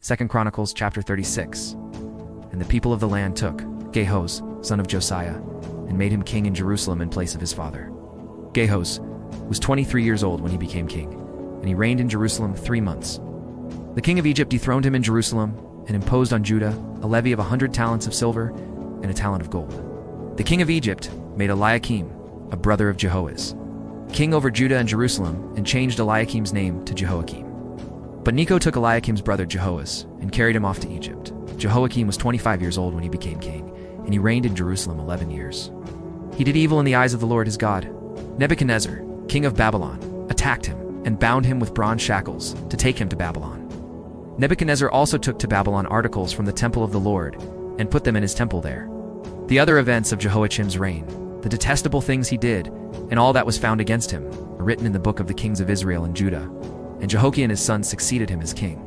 2 Chronicles Chapter 36. And the people of the land took Jehoahaz, son of Josiah, and made him king in Jerusalem in place of his father. Jehoahaz was 23 years old when he became king, and he reigned in Jerusalem 3 months. The king of Egypt dethroned him in Jerusalem and imposed on Judah a levy of 100 talents of silver and a talent of gold. The king of Egypt made Eliakim, a brother of Jehoahaz, king over Judah and Jerusalem, and changed Eliakim's name to Jehoiakim. But Neco took Eliakim's brother Jehoahaz and carried him off to Egypt. Jehoiakim was 25 years old when he became king, and he reigned in Jerusalem 11 years. He did evil in the eyes of the Lord his God. Nebuchadnezzar, king of Babylon, attacked him and bound him with bronze shackles to take him to Babylon. Nebuchadnezzar also took to Babylon articles from the temple of the Lord and put them in his temple there. The other events of Jehoiachim's reign, the detestable things he did, and all that was found against him, are written in the book of the kings of Israel and Judah. And Jehoiachin his son succeeded him as king.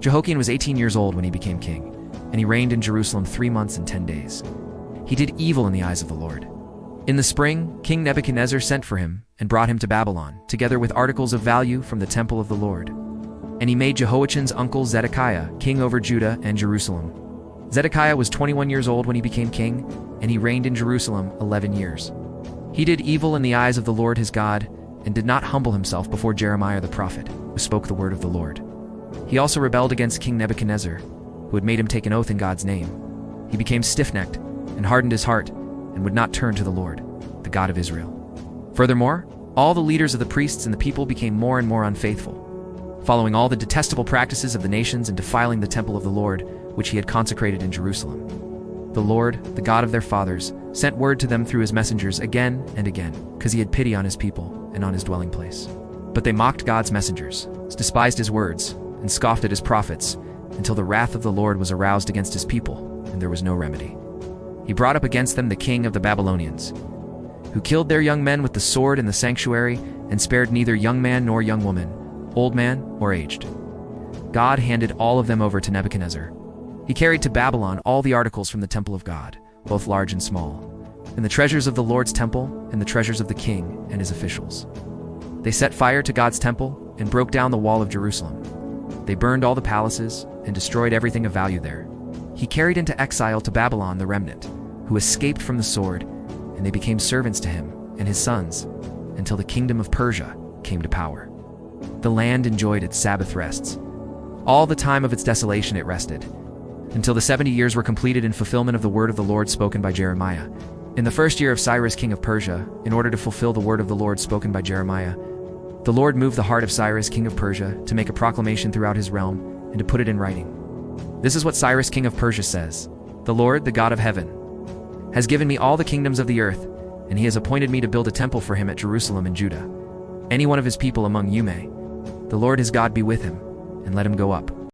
Jehoiachin was 18 years old when he became king, and he reigned in Jerusalem 3 months and 10 days. He did evil in the eyes of the Lord. In the spring, King Nebuchadnezzar sent for him and brought him to Babylon, together with articles of value from the temple of the Lord. And he made Jehoiachin's uncle Zedekiah king over Judah and Jerusalem. Zedekiah was 21 years old when he became king, and he reigned in Jerusalem 11 years. He did evil in the eyes of the Lord his God, and did not humble himself before Jeremiah the prophet, who spoke the word of the Lord. He also rebelled against King Nebuchadnezzar, who had made him take an oath in God's name. He became stiff-necked and hardened his heart, and would not turn to the Lord, the God of Israel. Furthermore, all the leaders of the priests and the people became more and more unfaithful, following all the detestable practices of the nations and defiling the temple of the Lord, which he had consecrated in Jerusalem. The Lord, the God of their fathers, sent word to them through his messengers again and again, because he had pity on his people and on his dwelling place. But they mocked God's messengers, despised his words, and scoffed at his prophets, until the wrath of the Lord was aroused against his people, and there was no remedy. He brought up against them the king of the Babylonians, who killed their young men with the sword in the sanctuary, and spared neither young man nor young woman, old man or aged. God handed all of them over to Nebuchadnezzar. He carried to Babylon all the articles from the temple of God, both large and small, and the treasures of the Lord's temple, and the treasures of the king and his officials. They set fire to God's temple and broke down the wall of Jerusalem. They burned all the palaces and destroyed everything of value there. He carried into exile to Babylon the remnant, who escaped from the sword, and they became servants to him and his sons, until the kingdom of Persia came to power. The land enjoyed its Sabbath rests. All the time of its desolation it rested, until the 70 years were completed in fulfillment of the word of the Lord spoken by Jeremiah. In the first year of Cyrus king of Persia, in order to fulfill the word of the Lord spoken by Jeremiah, the Lord moved the heart of Cyrus king of Persia to make a proclamation throughout his realm and to put it in writing. This is what Cyrus king of Persia says: "The Lord, the God of heaven, has given me all the kingdoms of the earth, and he has appointed me to build a temple for him at Jerusalem in Judah. Any one of his people among you may. The Lord his God be with him, and let him go up."